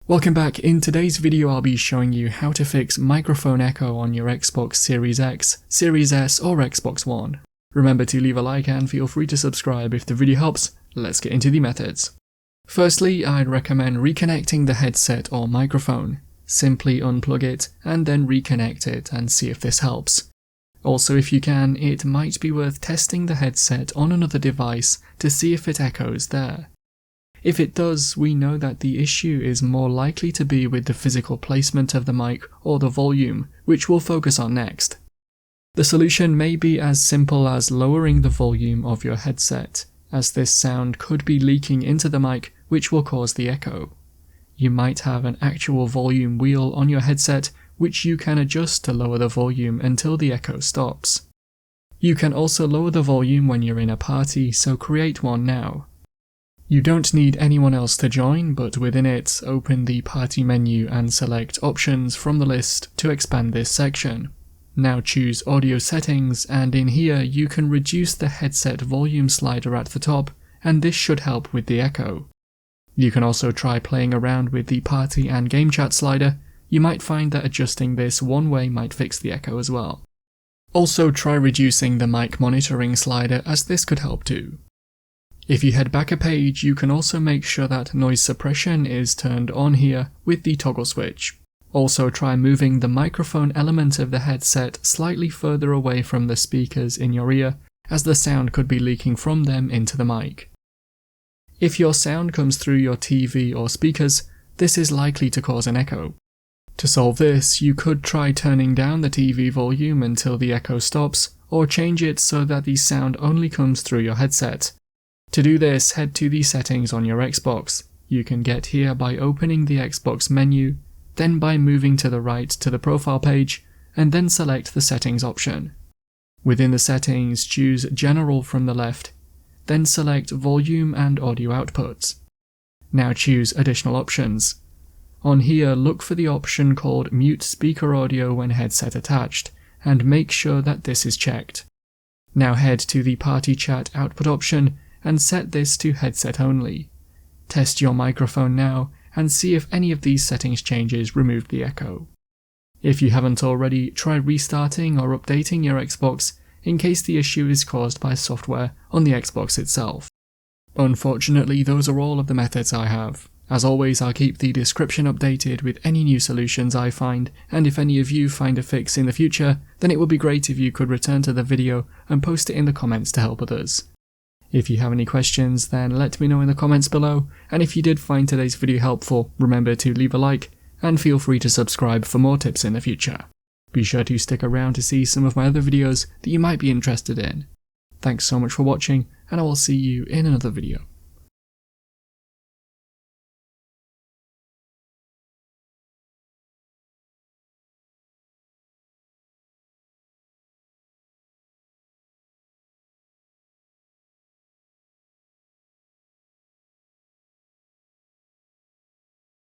Welcome back. In today's video I'll be showing you how to fix microphone echo on your Xbox Series X, Series S or Xbox One. Remember to leave a like and feel free to subscribe if the video helps. Let's get into the methods. Firstly, I'd recommend reconnecting the headset or microphone. Simply unplug it and then reconnect it and see if this helps. Also, if you can, it might be worth testing the headset on another device to see if it echoes there. If it does, we know that the issue is more likely to be with the physical placement of the mic or the volume, which we'll focus on next. The solution may be as simple as lowering the volume of your headset, as this sound could be leaking into the mic, which will cause the echo. You might have an actual volume wheel on your headset, which you can adjust to lower the volume until the echo stops. You can also lower the volume when you're in a party, so create one now. You don't need anyone else to join, but within it, open the party menu and select Options from the list to expand this section. Now choose Audio Settings, and in here you can reduce the headset volume slider at the top, and this should help with the echo. You can also try playing around with the party and game chat slider. You might find that adjusting this one way might fix the echo as well. Also try reducing the mic monitoring slider, as this could help too. If you head back a page, you can also make sure that noise suppression is turned on here with the toggle switch. Also try moving the microphone element of the headset slightly further away from the speakers in your ear, as the sound could be leaking from them into the mic. If your sound comes through your TV or speakers, this is likely to cause an echo. To solve this, you could try turning down the TV volume until the echo stops, or change it so that the sound only comes through your headset. To do this, head to the settings on your Xbox. You can get here by opening the Xbox menu, then by moving to the right to the profile page, and then select the settings option. Within the settings, choose General from the left, then select Volume and Audio Outputs. Now choose Additional Options. On here, look for the option called Mute Speaker Audio when headset attached, and make sure that this is checked. Now head to the Party Chat output option and set this to headset only. Test your microphone now and see if any of these settings changes remove the echo. If you haven't already, try restarting or updating your Xbox in case the issue is caused by software on the Xbox itself. Unfortunately, those are all of the methods I have. As always, I'll keep the description updated with any new solutions I find, and if any of you find a fix in the future, then it would be great if you could return to the video and post it in the comments to help others. If you have any questions, then let me know in the comments below, and if you did find today's video helpful, remember to leave a like, and feel free to subscribe for more tips in the future. Be sure to stick around to see some of my other videos that you might be interested in. Thanks so much for watching, and I will see you in another video.